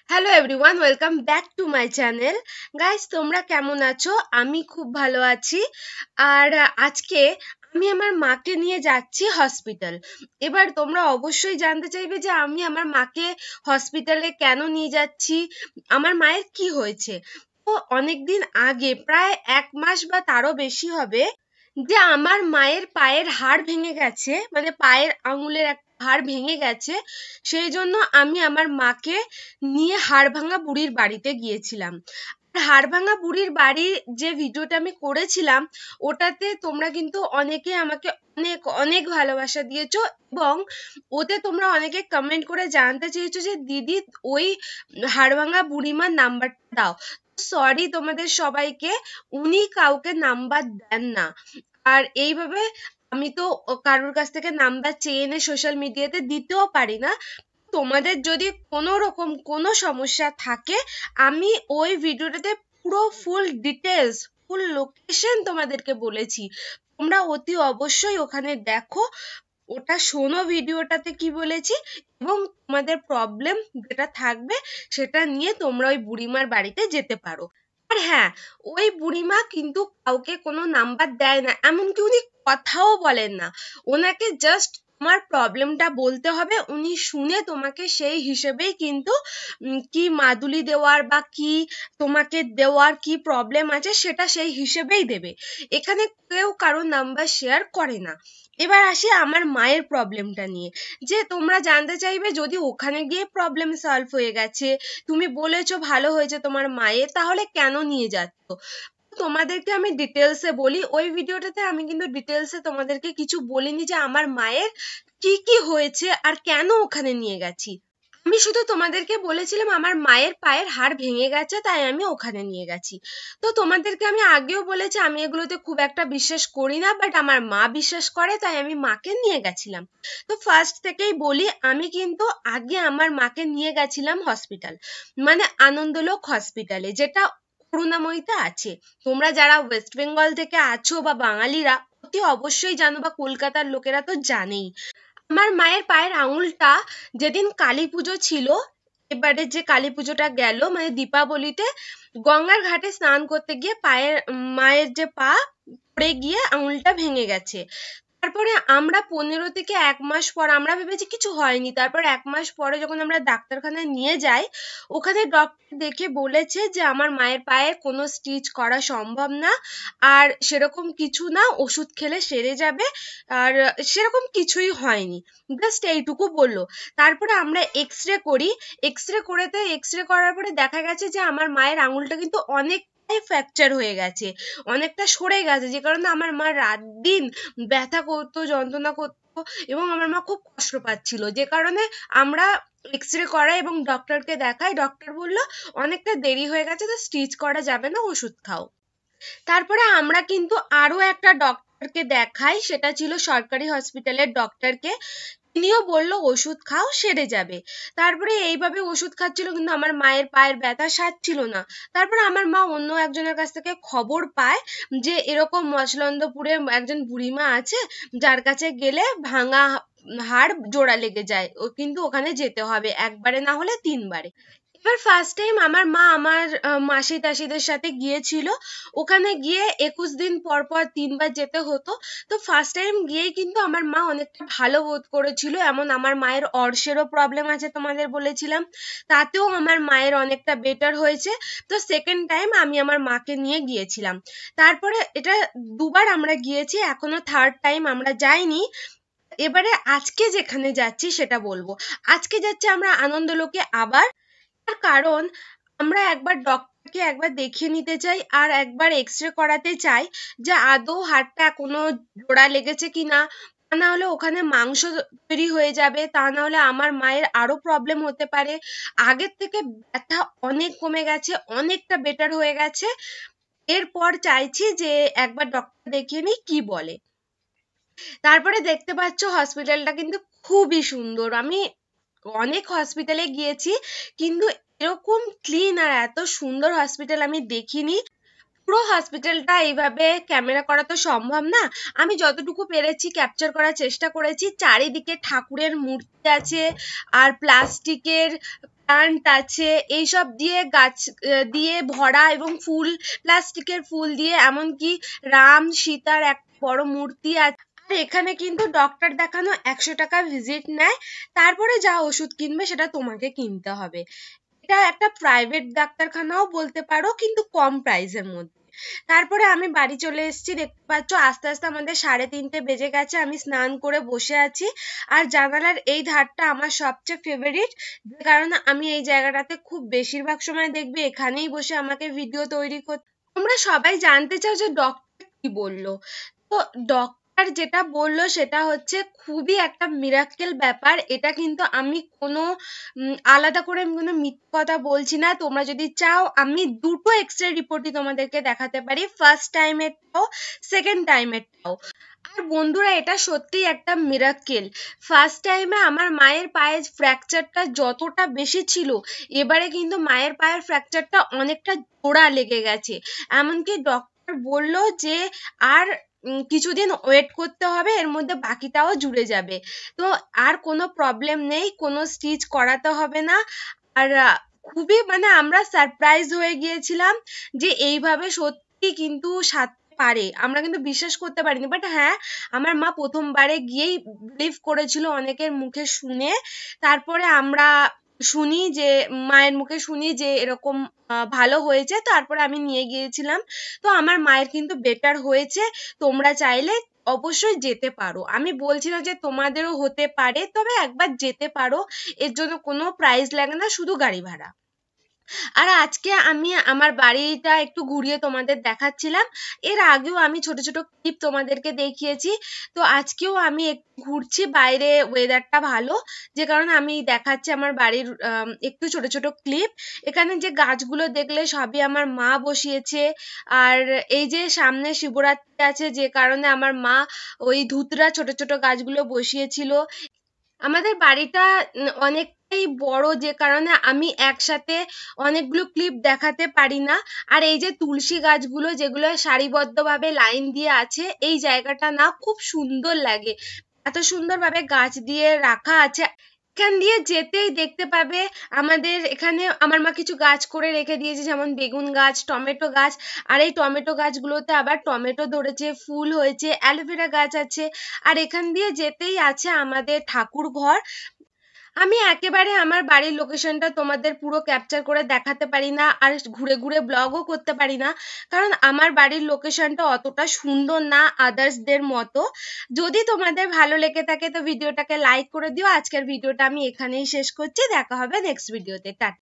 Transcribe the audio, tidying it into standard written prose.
Hello everyone, welcome back to my channel. Guys, তোমরা কেমন আছো? আমি খুব ভালো আছি। আর আজকে আমি আমার মাকে নিয়ে যাচ্ছি হসপিটাল। এবার তোমরা অবশ্যই জানতে চাইবে যে আমি আমার মাকে হসপিটালে কেন নিয়ে যাচ্ছি, আমার মায়ের কি হয়েছে। তো অনেকদিন আগে, প্রায় 1 মাস বা তারও বেশি হবে, যে আমার মায়ের পায়ের হাড় ভেঙে গেছে, মানে পায়ের আঙুলের একটা হাড় ভেঙে গেছে। সেই জন্য আমি আমার মাকে নিয়ে হাড়ভাঙা বুড়ির বাড়িতে গিয়েছিলাম। হাড়ভাঙা বুড়ির বাড়ির যে ভিডিওটা আমি করেছিলাম, ওটাতে তোমরা কিন্তু অনেকে আমাকে অনেক অনেক ভালোবাসা দিয়েছো, এবং ওতে তোমরা অনেকে কমেন্ট করে জানতে চেয়েছো যে দিদি, ওই হাড়ভাঙা বুড়িমার নাম্বারটা দাও। সরি তোমাদের সবাইকে, উনি কাউকে নাম্বার দেন না। আর এইভাবে আমি তো কারোর কাছ থেকে নাম্বার চেয়ে এনে সোশ্যাল মিডিয়াতে দিতেও পারি না। তোমাদের যদি কোনো রকম কোনো সমস্যা থাকে, আমি ওই ভিডিওটাতে পুরো ফুল ডিটেলস, ফুল লোকেশন তোমাদেরকে বলেছি। তোমরা অতি অবশ্যই ওখানে দেখো, ওটা শোনো ভিডিওটাতে কি বলেছি, এবং তোমাদের প্রবলেম যেটা থাকবে সেটা নিয়ে তোমরা ওই বুড়িমার বাড়িতে যেতে পারো। আর হ্যাঁ, ওই বুড়িমা কিন্তু কাউকে কোনো নাম্বার দেয় না, এমনকি উনি কথাও বলেন না। ওনাকে জাস্ট তোমার প্রবলেমটা বলতে হবে, উনি শুনে তোমাকে সেই হিসেবেই কিন্তু কি মাদুলি দেওয়ার বা কি তোমাকে দেওয়ার কি প্রবলেম আছে সেটা সেই হিসেবেই দেবে। এখানে কেউ কারো নাম্বার শেয়ার করে না। এবার আসি আমার মায়ের প্রবলেমটা নিয়ে, যে তোমরা জানতে চাইবে যদি ওখানে গিয়ে প্রবলেম সলভ হয়ে গেছে, তুমি বলেছো ভালো হয়েছে তোমার মায়ের, তাহলে কেন নিয়ে যাচ্ছ। তোমাদেরকে আমি ডিটেলসে বলি, ওই ভিডিওটাতে আমি কিন্তু ডিটেলসে তোমাদেরকে কিছু বলিনি যে আমার মায়ের কি কি হয়েছে আর কেন ওখানে নিয়ে গেছি। আমি শুধু তোমাদেরকে বলেছিলাম আমার মায়ের পায়ের হাড় ভেঙে গেছে, তাই আমি ওখানে নিয়ে গেছি। তো তোমাদেরকে আমি আগেও বলেছি আমি এগুলোতে খুব একটা বিশ্বাস করি না, বাট আমার মা বিশ্বাস করে, তাই আমি মাকে নিয়ে গেছিলাম। তো ফার্স্ট থেকেই বলি, আমি কিন্তু আগে আমার মাকে নিয়ে গেছিলাম হসপিটাল, মানে আনন্দলোক হসপিটালে, যেটা করুণাময়ীতে আছে। তোমরা যারা ওয়েস্ট বেঙ্গল থেকে আছো বা বাঙালিরা অতি অবশ্যই জানো, বা কলকাতার লোকেরা তো জানেই। আমার মায়ের পায়ের আঙুলটা যেদিন কালী পুজো ছিল, এবারে যে কালী পুজোটা গেল মানে দীপাবলিতে, গঙ্গার ঘাটে স্নান করতে গিয়ে পায়ের মায়ের যে পা পড়ে গিয়ে আঙুলটা ভেঙে গেছে। তারপরে আমরা 15 থেকে 1 মাস পর আমরা ভেবেছি কিছু হয়নি, তারপর 1 মাস পরে যখন আমরা ডাক্তারখানায় নিয়ে যাই, ওখানে ডক্টর দেখে বলেছে যে আমার মায়ের পায়ে কোনো স্টিচ করা সম্ভব না, আর সেরকম কিছু না, ওষুধ খেলে সেরে যাবে, আর সেরকম কিছুই হয়নি, জাস্ট এইটুকু বললো। তারপরে আমরা এক্স রে করি, এক্স রে করার পরে দেখা গেছে যে আমার মায়ের আঙুলটা কিন্তু অনেকটাই ফ্র্যাকচার হয়ে গেছে, অনেকটা সরে গেছে, যে কারণে আমার মা রাত দিন ব্যথা করতো, যন্ত্রণা করতো, এবং আমার মা খুব কষ্ট পাচ্ছিল, যে কারণে আমরা এক্স রে করাই এবং ডক্টরকে দেখাই। ডক্টর বলল অনেকটা দেরি হয়ে গেছে, তো স্টিচ করা যাবে না, ওষুধ খাও। তারপরে আমরা কিন্তু আরো একটা ডক্টরকে দেখাই, সেটা ছিল সরকারি হসপিটালের ডক্টরকে। তিনিও বললো ওষুধ খাও, সেরে যাবে। তারপরে এইভাবে ওষুধ খাচ্ছিল, কিন্তু আমার মায়ের পায়ের ব্যথা সারছিল না। তারপরে আমার মা অন্য একজনের কাছ থেকে খবর পায় যে এরকম মচলন্দপুরে একজন বুড়িমা আছে, যার কাছে গেলে ভাঙা হাড় জোড়া লেগে যায়, ও কিন্তু ওখানে যেতে হবে একবারে না হলে 3 বারে। এবার ফার্স্ট টাইম আমার মা আমার মাসি টাসিদের সাথে গিয়েছিল। ওখানে গিয়ে 21 দিন পর পর 3 বার যেতে হতো। তো ফার্স্ট টাইম গিয়েই কিন্তু আমার মা অনেকটা ভালো বোধ করেছিল, এমন আমার মায়ের অর্শেরও প্রবলেম আছে তোমাদের বলেছিলাম, তাতেও আমার মায়ের অনেকটা বেটার হয়েছে। তো সেকেন্ড টাইম আমি আমার মাকে নিয়ে গিয়েছিলাম। তারপরে এটা 2 বার আমরা গিয়েছি, এখনো থার্ড টাইম আমরা যাইনি। এবারে আজকে যেখানে যাচ্ছি সেটা বলবো। আজকে যাচ্ছি আমরা আনন্দলোকে আবার, তার কারণ আমরা একবার ডক্টরকে একবার দেখিয়ে নিতে চাই, আর একবার এক্স-রে করাতে চাই যে আদৌ হাড়টা কোনো জোড়া লেগেছে কিনা। তা না হলে ওখানে মাংস তৈরি হয়ে যাবে, তা না হলে আমার মায়ের আরো প্রবলেম হতে পারে। আগের থেকে ব্যথা অনেক কমে গেছে, অনেকটা বেটার হয়ে গেছে। এরপর চাইছি যে একবার ডক্টর দেখিয়ে নিই কি বলে। তারপরে দেখতে পাচ্ছ হসপিটালটা কিন্তু খুবই সুন্দর। আমি অনেক হসপিটালে গিয়েছি, কিন্তু এরকম ক্লিন আর এত সুন্দর হসপিটাল আমি দেখিনি। পুরো পুরো হসপিটালটা এইভাবে ক্যামেরা করা তো সম্ভব না, আমি যতটুকু পেরেছি ক্যাপচার করার চেষ্টা করেছি। চারিদিকে ঠাকুরের মূর্তি আছে, আর প্লাস্টিকের প্লান্ট আছে, এইসব দিয়ে গাছ দিয়ে ভরা, এবং ফুল, প্লাস্টিকের ফুল দিয়ে, এমনকি রাম সীতার এক বড় মূর্তি আছে। আর এখানে কিন্তু ডক্টর দেখানো 100 টাকা ভিজিট নেয়, তারপরে যা ওষুধ কিনবে সেটা তোমাকে কিনতে হবে। এটা একটা প্রাইভেট ডাক্তারখানাও বলতে পারো, কিন্তু কম প্রাইসের মধ্যে। তারপরে আমি বাড়ি চলে এসেছি, দেখতে পাচ্ছ আস্তে আস্তে আমাদের 3:30 বেজে গেছে। আমি স্নান করে বসে আছি, আর জানালার এই ধারটা আমার সবচেয়ে ফেভারিট, যে কারণে আমি এই জায়গাটাতে খুব বেশিরভাগ সময় দেখবে এখানেই বসে আমাকে ভিডিও তৈরি করতে। তোমরা সবাই জানতে চাও যে ডক্টর কি বললো। তো ডক্টর যেটা বললো সেটা হচ্ছে খুবই একটা মিরাক্কেল ব্যাপার। এটা কিন্তু আমি কোনো আলাদা করে আমি কোনো মিথ্যে কথা বলছি না। তোমরা যদি চাও আমি দুটো এক্সরে রিপোর্টই তোমাদেরকে দেখাতে পারি, ফার্স্ট টাইমেরটাও, সেকেন্ড টাইমেরটাও। আর বন্ধুরা, এটা সত্যিই একটা মিরাক্কেল। ফার্স্ট টাইমে আমার মায়ের পায়ের ফ্র্যাকচারটা যতটা বেশি ছিল, এবারে কিন্তু মায়ের পায়ের ফ্র্যাকচারটা অনেকটা জোড়া লেগে গেছে। এমনকি ডক্টর বলল যে আর কিছুদিন ওয়েট করতে হবে, এর মধ্যে বাকিটাও জুড়ে যাবে। তো আর কোনো প্রবলেম নেই, কোনো স্টিচ করাতে হবে না। আর খুবই মানে আমরা সারপ্রাইজ হয়ে গিয়েছিলাম যে এইভাবে সত্যি কিন্তু সারতে পারে। আমরা কিন্তু বিশ্বাস করতে পারিনি, বাট হ্যাঁ, আমার মা প্রথমবারে গিয়েই বিলিভ করেছিল অনেকের মুখে শুনে। তারপরে আমরা শুনি যে, মায়ের মুখে শুনি যে এরকম ভালো হয়েছে, তারপরে আমি নিয়ে গিয়েছিলাম। তো আমার মায়ের কিন্তু বেটার হয়েছে। তোমরা চাইলে অবশ্যই যেতে পারো, আমি বলছি না যে তোমাদেরও হতে পারে, তবে একবার যেতে পারো। এর জন্য কোনো প্রাইস লাগে না, শুধু গাড়ি ভাড়া। আর আজকে আমি আমার বাড়িটা একটু ঘুরিয়ে তোমাদের দেখাচ্ছিলাম। এর আগেও আমি ছোট ছোট ক্লিপ তোমাদেরকে দেখিয়েছি। তো আজকেও আমি একটু ঘুরছি, বাইরে ওয়েদারটা ভালো, যে কারণে আমি দেখাচ্ছি আমার বাড়ির একটু ছোট ছোট ক্লিপ। এখানে যে গাছগুলো দেখলে সবই আমার মা বসিয়েছে। আর এই যে সামনে শিবরাত্রি আছে, যে কারণে আমার মা ওই ধুতরা ছোট ছোট গাছগুলো বসিয়েছিল। আমাদের বাড়িটা অনেকটাই বড়, যে কারণে আমি একসাথে অনেকগুলো ক্লিপ দেখাতে পারি না। আর এই যে তুলসী গাছগুলো যেগুলো সারিবদ্ধভাবে লাইন দিয়ে আছে, এই জায়গাটা না খুব সুন্দর লাগে, এত সুন্দরভাবে গাছ দিয়ে রাখা আছে। এখান দিয়ে যেতেই দেখতে পাবে আমাদের এখানে আমার মা কিছু গাছ করে রেখে দিয়েছে, যেমন বেগুন গাছ, টমেটো গাছ। আর এই টমেটো গাছগুলোতে আবার টমেটো ধরেছে, ফুল হয়েছে, অ্যালোভেরা গাছ আছে। আর এখান দিয়ে যেতেই আছে আমাদের ঠাকুর ঘর। আমি একেবারে আমার বাড়ির লোকেশনটা তোমাদের পুরো ক্যাপচার করে দেখাতে পারি না, আর ঘুরে ঘুরে ব্লগও করতে পারি না, কারণ আমার বাড়ির লোকেশনটা অতটা সুন্দর না আদার্সদের মতো। যদি তোমাদের ভালো লেগে থাকে তো ভিডিওটাকে লাইক করে দিও। আজকের ভিডিওটা আমি এখানেই শেষ করছি, দেখা হবে নেক্সট ভিডিওতে। টাটা।